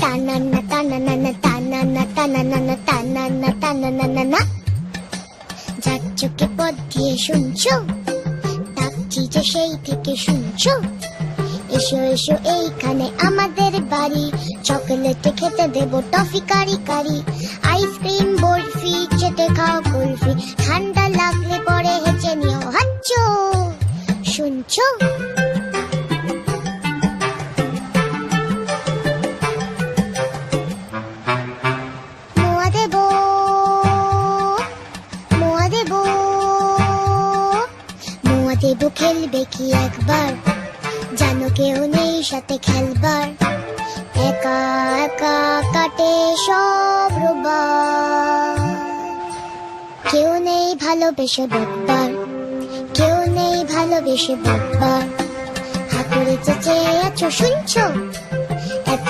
টানানা টানানা টানানা টানানা টানানা টানানা। যার চোখে পথ দিয়ে শুনছো, ডাকছি যে সেই থেকে শুনছো। এসো এসো এইখানে আমাদের বাড়ি, চকলেট খেতে দেবো টফি কারি কারি। আইসক্রিম বরফি চেটে খাও কুলফি, ঠান্ডা লাগলে পরে হেঁচে নিও হাচ্চো। শুনছো? মোয়া দেবো, মোয়া দেবো, মোয়া দেবো খেলবে কি একবার, জানো কেউ নেই সাথে খেলবার। একা একা কাটে সব রোববার, কেউ নেই ভালোবেসে বকবার, কেউ নেই ভালোবেসে বকবার। হাতুড়ে চেঁচে আছো শুনছো? এত